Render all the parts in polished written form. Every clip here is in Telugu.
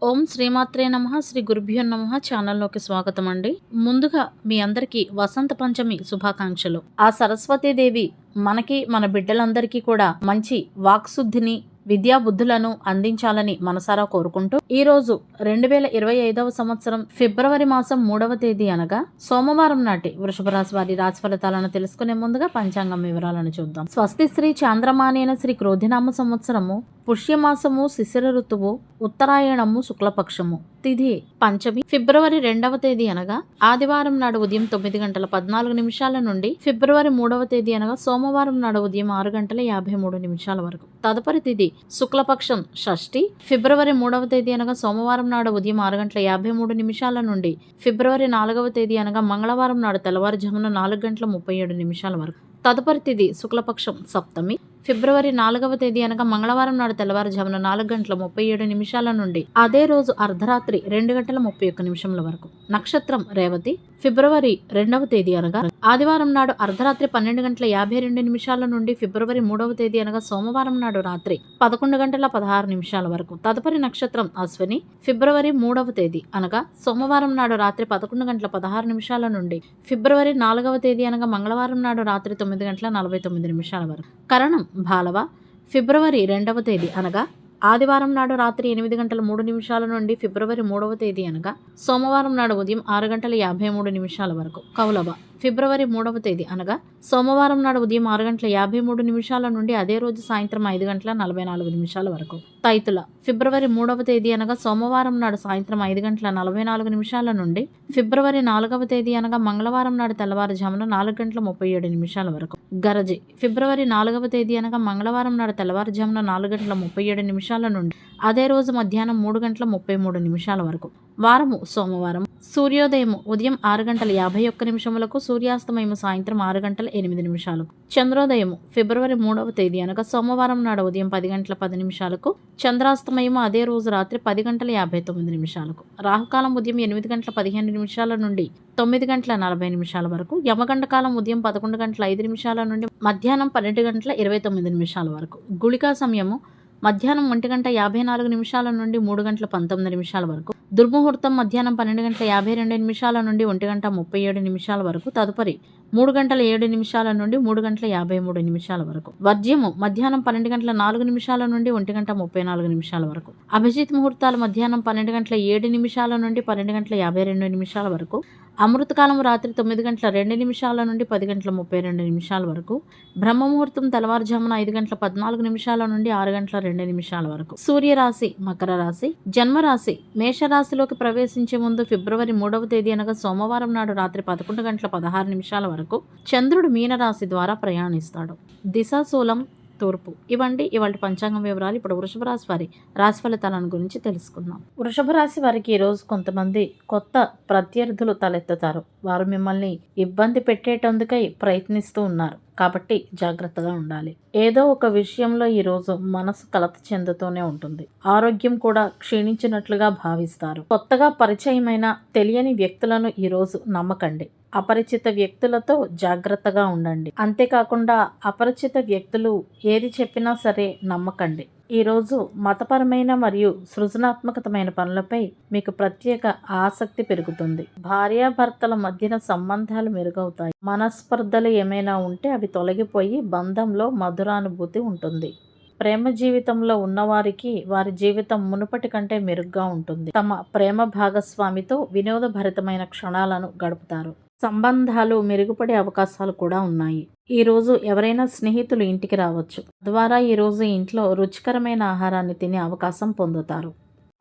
ఓం శ్రీమాత్రే నమః శ్రీ గురుభ్యో నమః ఛానల్లోకి స్వాగతం అండి. ముందుగా మీ అందరికీ వసంత పంచమి శుభాకాంక్షలు. ఆ సరస్వతీదేవి మనకి మన బిడ్డలందరికీ కూడా మంచి వాక్శుద్ధిని విద్యా బుద్ధులను అందించాలని మనసారా కోరుకుంటూ ఈరోజు 2025వ సంవత్సరం ఫిబ్రవరి మాసం 3వ తేదీ అనగా సోమవారం నాటి వృషభ రాశి వారి రాశి ఫలితాలను తెలుసుకునే ముందుగా పంచాంగం వివరాలను చూద్దాం. స్వస్తి శ్రీ చాంద్రమానేన శ్రీ క్రోధినామ సంవత్సరము పుష్యమాసము శిశిర ఋతువు ఉత్తరాయణము శుక్లపక్షము తిథి పంచమి ఫిబ్రవరి 2వ తేదీ అనగా ఆదివారం నాడు ఉదయం 9:14 నుండి ఫిబ్రవరి 3వ తేదీ అనగా సోమవారం నాడు ఉదయం 6:53 వరకు. తదుపరి తిథి శుక్లపక్షం షష్ఠి ఫిబ్రవరి 3వ తేదీ అనగా సోమవారం నాడు ఉదయం 6:53 నుండి ఫిబ్రవరి 4వ తేదీ అనగా మంగళవారం నాడు తెల్లవారుజామున 4:37 వరకు. తదుపరి తిథి శుక్లపక్షం సప్తమి ఫిబ్రవరి 4వ తేదీ అనగా మంగళవారం నాడు తెల్లవారుజామున 4:37 నుండి అదే రోజు అర్ధరాత్రి 2:31 వరకు. నక్షత్రం రేవతి ఫిబ్రవరి 2వ తేదీ అనగా ఆదివారం నాడు అర్ధరాత్రి 12:52 నుండి ఫిబ్రవరి 3వ తేదీ అనగా సోమవారం నాడు రాత్రి 11:16 వరకు. తదుపరి నక్షత్రం అశ్విని ఫిబ్రవరి 3వ తేదీ అనగా సోమవారం నాడు రాత్రి 11:16 నుండి ఫిబ్రవరి 4వ తేదీ అనగా మంగళవారం నాడు రాత్రి 9:49 వరకు. కరణం బాలవ ఫిబ్రవరి 2వ తేదీ అనగా ఆదివారం నాడు రాత్రి 8:03 నుండి ఫిబ్రవరి 3వ తేదీ అనగా సోమవారం నాడు ఉదయం 6:53 వరకు. కౌలవ ఫిబ్రవరి 3వ తేదీ అనగా సోమవారం నాడు ఉదయం 6:53 నుండి అదే రోజు సాయంత్రం 5:44 వరకు. తైతుల ఫిబ్రవరి 3వ తేదీ అనగా సోమవారం నాడు సాయంత్రం 5:44 నుండి ఫిబ్రవరి 4వ తేదీ అనగా మంగళవారం నాడు తెల్లవారుజామున 4:37 వరకు. గరజి ఫిబ్రవరి 4వ తేదీ అనగా మంగళవారం నాడు తెల్లవారుజామున 4:37 నుండి అదే రోజు మధ్యాహ్నం 3:33 వరకు. వారము సోమవారం సూర్యోదయం ఉదయం 6:51 సూర్యాస్తమయము సాయంత్రం 6:08. చంద్రోదయము ఫిబ్రవరి 3వ తేదీ అనగా సోమవారం నాడు ఉదయం 10:10 చంద్రాస్తమయము అదే రోజు రాత్రి 10:59. రాహుకాలం ఉదయం 8:15 నుండి 9:40 వరకు. యమగండ కాలం ఉదయం 11:05 నుండి మధ్యాహ్నం 12:29 వరకు. గుళికా సమయము మధ్యాహ్నం 1:54 నుండి 3:19 వరకు. దుర్ముహూర్తం మధ్యాహ్నం 12:52 నుండి 1:37 వరకు. తదుపరి 3:07 నుండి 3:53 వరకు. వర్జ్యము మధ్యాహ్నం 12:04 నుండి 1:34 వరకు. అభిజిత్ ముహూర్తాలు మధ్యాహ్నం 12:07 నుండి 12:52 వరకు. అమృతకాలం రాత్రి 9:02 నుండి 10:32 వరకు. బ్రహ్మముహూర్తం తెల్లవారుజామున 5:14 నుండి 6:02 వరకు. సూర్యరాశి మకర రాశి. జన్మరాశి మేషరాశిలోకి ప్రవేశించే ముందు ఫిబ్రవరి 3వ తేదీ అనగా సోమవారం నాడు రాత్రి 11:16 వరకు చంద్రుడు మీనరాశి ద్వారా ప్రయాణిస్తాడు. దిశాశూలం తూర్పు. ఇవ్వండి ఇవాళ పంచాంగం వివరాలు. ఇప్పుడు వృషభ రాశి వారి రాశి ఫలితాలను గురించి తెలుసుకుందాం. వృషభ రాశి వారికి ఈరోజు కొంతమంది కొత్త ప్రత్యర్థులు తలెత్తుతారు. వారు మిమ్మల్ని ఇబ్బంది పెట్టేటందుకై ప్రయత్నిస్తూ ఉన్నారు కాబట్టి జాగ్రత్తగా ఉండాలి. ఏదో ఒక విషయంలో ఈరోజు మనసు కలత చెందుతూనే ఉంటుంది. ఆరోగ్యం కూడా క్షీణించినట్లుగా భావిస్తారు. కొత్తగా పరిచయమైన తెలియని వ్యక్తులను ఈరోజు నమ్మకండి. అపరిచిత వ్యక్తులతో జాగ్రత్తగా ఉండండి. అంతేకాకుండా అపరిచిత వ్యక్తులు ఏది చెప్పినా సరే నమ్మకండి. ఈరోజు మతపరమైన మరియు సృజనాత్మకమైన పనులపై మీకు ప్రత్యేక ఆసక్తి పెరుగుతుంది. భార్యాభర్తల మధ్యన సంబంధాలు మెరుగవుతాయి. మనస్పర్ధలు ఏమైనా ఉంటే అవి తొలగిపోయి బంధంలో మధురానుభూతి ఉంటుంది. ప్రేమ జీవితంలో ఉన్నవారికి వారి జీవితం మునుపటి కంటే మెరుగ్గా ఉంటుంది. తమ ప్రేమ భాగస్వామితో వినోదభరితమైన క్షణాలను గడుపుతారు. సంబంధాలు మెరుగుపడే అవకాశాలు కూడా ఉన్నాయి. ఈరోజు ఎవరైనా స్నేహితులు ఇంటికి రావచ్చు. ద్వారా ఈరోజు ఇంట్లో రుచికరమైన ఆహారాన్ని తినే అవకాశం పొందుతారు.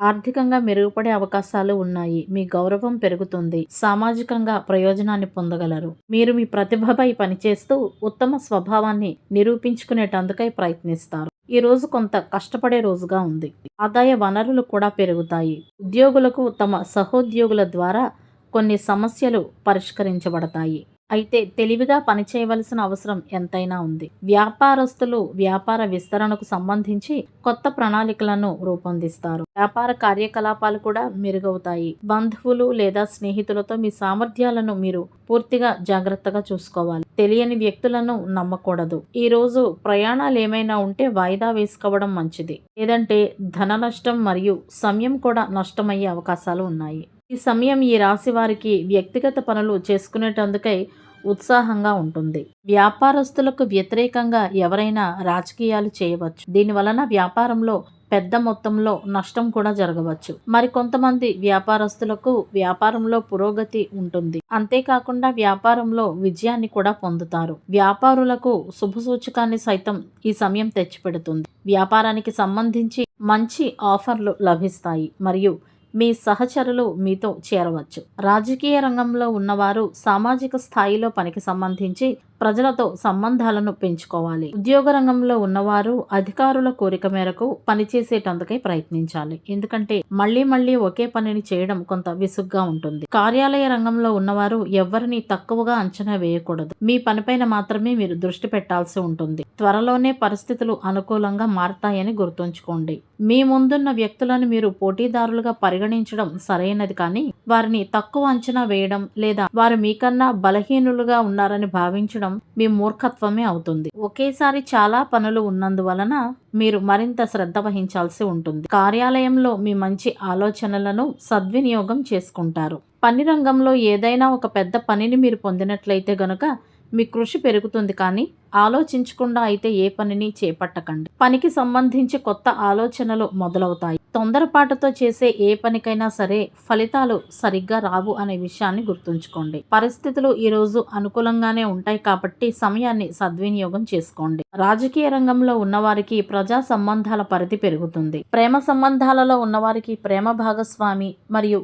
ఆర్థికంగా మెరుగుపడే అవకాశాలు ఉన్నాయి. మీ గౌరవం పెరుగుతుంది. సామాజికంగా ప్రయోజనాన్ని పొందగలరు. మీరు మీ ప్రతిభపై పనిచేస్తూ ఉత్తమ స్వభావాన్ని నిరూపించుకునేటందుకై ప్రయత్నిస్తారు. ఈ రోజు కొంత కష్టపడే రోజుగా ఉంది. ఆదాయ వనరులు కూడా పెరుగుతాయి. ఉద్యోగులకు తమ సహోద్యోగుల ద్వారా కొన్ని సమస్యలు పరిష్కరించబడతాయి. అయితే తెలివిగా పనిచేయవలసిన అవసరం ఎంతైనా ఉంది. వ్యాపారస్తులు వ్యాపార విస్తరణకు సంబంధించి కొత్త ప్రణాళికలను రూపొందిస్తారు. వ్యాపార కార్యకలాపాలు కూడా మెరుగవుతాయి. బంధువులు లేదా స్నేహితులతో మీ సామర్థ్యాలను మీరు పూర్తిగా జాగ్రత్తగా చూసుకోవాలి. తెలియని వ్యక్తులను నమ్మకూడదు. ఈ రోజు ప్రయాణాలు ఏమైనా ఉంటే వాయిదా వేసుకోవడం మంచిది. లేదంటే ధన నష్టం మరియు సమయం కూడా నష్టమయ్యే అవకాశాలు ఉన్నాయి. ఈ సమయం ఈ రాశి వారికి వ్యక్తిగత పనులు చేసుకునేటందుకై ఉత్సాహంగా ఉంటుంది. వ్యాపారస్తులకు వ్యతిరేకంగా ఎవరైనా రాజకీయాలు చేయవచ్చు. దీనివలన వ్యాపారంలో పెద్ద మొత్తంలో నష్టం కూడా జరగవచ్చు. మరికొంతమంది వ్యాపారస్తులకు వ్యాపారంలో పురోగతి ఉంటుంది. అంతేకాకుండా వ్యాపారంలో విజయాన్ని కూడా పొందుతారు. వ్యాపారులకు శుభసూచకాన్ని సైతం ఈ సమయం తెచ్చిపెడుతుంది. వ్యాపారానికి సంబంధించి మంచి ఆఫర్లు లభిస్తాయి మరియు మీ సహచరులు మీతో చేరవచ్చు. రాజకీయ రంగంలో ఉన్నవారు సామాజిక స్థాయిలో పనికి సంబంధించి ప్రజలతో సంబంధాలను పెంచుకోవాలి. ఉద్యోగ రంగంలో ఉన్నవారు అధికారుల కోరిక మేరకు పనిచేసేటందుకై ప్రయత్నించాలి. ఎందుకంటే మళ్ళీ ఒకే పనిని చేయడం కొంత విసుగ్గా ఉంటుంది. కార్యాలయ రంగంలో ఉన్నవారు ఎవరిని తక్కువగా అంచనా వేయకూడదు. మీ పనిపైన మాత్రమే మీరు దృష్టి పెట్టాల్సి ఉంటుంది. త్వరలోనే పరిస్థితులు అనుకూలంగా మారతాయని గుర్తుంచుకోండి. మీ ముందున్న వ్యక్తులను మీరు పోటీదారులుగా పరిగణించడం సరైనది, కానీ వారిని తక్కువ అంచనా వేయడం లేదా వారు మీకన్నా బలహీనులుగా ఉన్నారని భావించడం మీ మూర్ఖత్వమే అవుతుంది. ఒకేసారి చాలా పనులు ఉన్నందువలన మీరు మరింత శ్రద్ధ వహించాల్సి ఉంటుంది. కార్యాలయంలో మీ మంచి ఆలోచనలను సద్వినియోగం చేసుకుంటారు. పని రంగంలో ఏదైనా ఒక పెద్ద పనిని మీరు పొందినట్లయితే గనుక మీ కృషి పెరుగుతుంది, కానీ ఆలోచించకుండా అయితే ఏ పనిని చేపట్టకండి. పనికి సంబంధించి కొత్త ఆలోచనలు మొదలవుతాయి. తొందరపాటుతో చేసే ఏ పనికైనా సరే ఫలితాలు సరిగ్గా రావు అనే విషయాన్ని గుర్తుంచుకోండి. పరిస్థితులు ఈ రోజు అనుకూలంగానే ఉంటాయి కాబట్టి సమయాన్ని సద్వినియోగం చేసుకోండి. రాజకీయ రంగంలో ఉన్నవారికి ప్రజా సంబంధాల పరిధి పెరుగుతుంది. ప్రేమ సంబంధాలలో ఉన్నవారికి ప్రేమ భాగస్వామి మరియు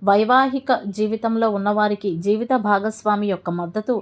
వైవాహిక జీవితంలో ఉన్నవారికి జీవిత భాగస్వామి యొక్క మద్దతు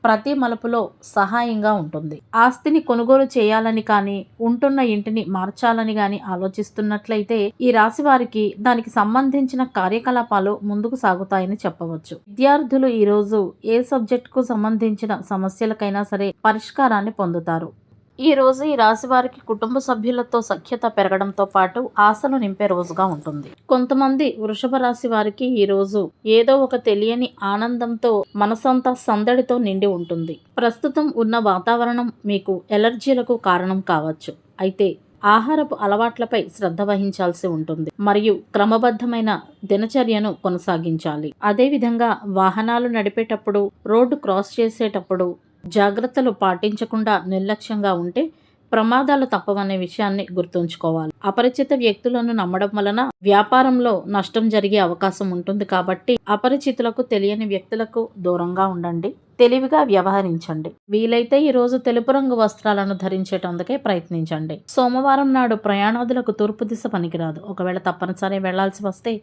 ప్రతి మలుపులో సహాయంగా ఉంటుంది. ఆస్తిని కొనుగోలు చేయాలని కానీ ఉంటున్న ఇంటిని మార్చాలని కానీ ఆలోచిస్తున్నట్లయితే ఈ రాశి వారికి దానికి సంబంధించిన కార్యకలాపాలు ముందుకు సాగుతాయని చెప్పవచ్చు. విద్యార్థులు ఈరోజు ఏ సబ్జెక్టుకు సంబంధించిన సమస్యలకైనా సరే పరిష్కారాన్ని పొందుతారు. ఈ రోజు ఈ రాశి వారికి కుటుంబ సభ్యులతో సఖ్యత పెరగడంతో పాటు ఆశలు నింపే రోజుగా ఉంటుంది. కొంతమంది వృషభ రాశి వారికి ఈ రోజు ఏదో ఒక తెలియని ఆనందంతో మనసంతా సందడితో నిండి ఉంటుంది. ప్రస్తుతం ఉన్న వాతావరణం మీకు ఎలర్జీలకు కారణం కావచ్చు. అయితే ఆహారపు అలవాట్లపై శ్రద్ధ వహించాల్సి ఉంటుంది మరియు క్రమబద్ధమైన దినచర్యను కొనసాగించాలి. అదేవిధంగా వాహనాలు నడిపేటప్పుడు, రోడ్డు క్రాస్ చేసేటప్పుడు జాగ్రత్తలు పాటించకుండా నిర్లక్ష్యంగా ఉంటే ప్రమాదాలు తప్పవనే విషయాన్ని గుర్తుంచుకోవాలి. అపరిచిత వ్యక్తులను నమ్మడం వలన వ్యాపారంలో నష్టం జరిగే అవకాశం ఉంటుంది కాబట్టి అపరిచితులకు, తెలియని వ్యక్తులకు దూరంగా ఉండండి. తెలివిగా వ్యవహరించండి. వీలైతే ఈ రోజు తెలుపు రంగు వస్త్రాలను ధరించేటందుకే ప్రయత్నించండి. సోమవారం నాడు ప్రయాణాదులకు తూర్పు దిశ పనికిరాదు. ఒకవేళ తప్పనిసరి వెళ్లాల్సి వస్తే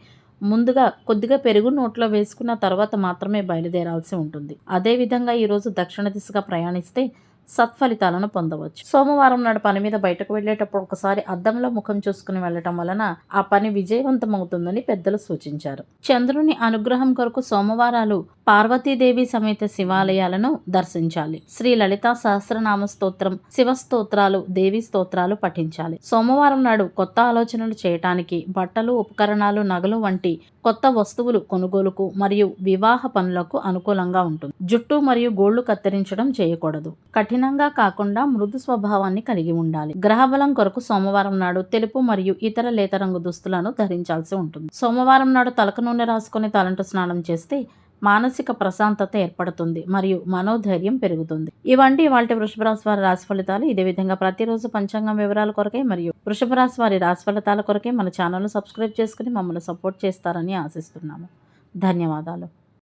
ముందుగా కొద్దిగా పెరుగు నోట్లో వేసుకున్న తర్వాత మాత్రమే బయలుదేరాల్సి ఉంటుంది. అదేవిధంగా ఈరోజు దక్షిణ దిశగా ప్రయాణిస్తే సత్ఫలితాలను పొందవచ్చు. సోమవారం నాడు పని మీద బయటకు వెళ్లేటప్పుడు ఒకసారి అద్దంలో ముఖం చూసుకుని వెళ్లటం వలన ఆ పని విజయవంతమవుతుందని పెద్దలు సూచించారు. చంద్రుని అనుగ్రహం కొరకు సోమవారాలు పార్వతీదేవి సమేత శివాలయాలను దర్శించాలి. శ్రీ లలితా సహస్రనామ స్తోత్రం, శివ స్తోత్రాలు, దేవి స్తోత్రాలు పఠించాలి. సోమవారం నాడు కొత్త ఆలోచనలు చేయటానికి, బట్టలు, ఉపకరణాలు, నగలు వంటి కొత్త వస్తువులు కొనుగోలుకు మరియు వివాహ పనులకు అనుకూలంగా ఉంటుంది. జుట్టు మరియు గోళ్లు కత్తిరించడం చేయకూడదు. కఠినంగా కాకుండా మృదు స్వభావాన్ని కలిగి ఉండాలి. గ్రహబలం కొరకు సోమవారం నాడు తెలుపు మరియు ఇతర లేత రంగు దుస్తులను ధరించాల్సి ఉంటుంది. సోమవారం నాడు తలకు నూనె రాసుకుని తలంటు స్నానం చేస్తే మానసిక ప్రశాంతత ఏర్పడుతుంది మరియు మనోధైర్యం పెరుగుతుంది. ఇవంటి వాటి వృషభ రాశి వారి రాశి ఫలితాలు. ఇదే విధంగా ప్రతిరోజు పంచాంగం వివరాల కొరకే మరియు వృషభ రాశి వారి రాశి ఫలితాల కొరకే మన ఛానల్ను సబ్స్క్రైబ్ చేసుకుని మమ్మల్ని సపోర్ట్ చేస్తారని ఆశిస్తున్నాము. ధన్యవాదాలు.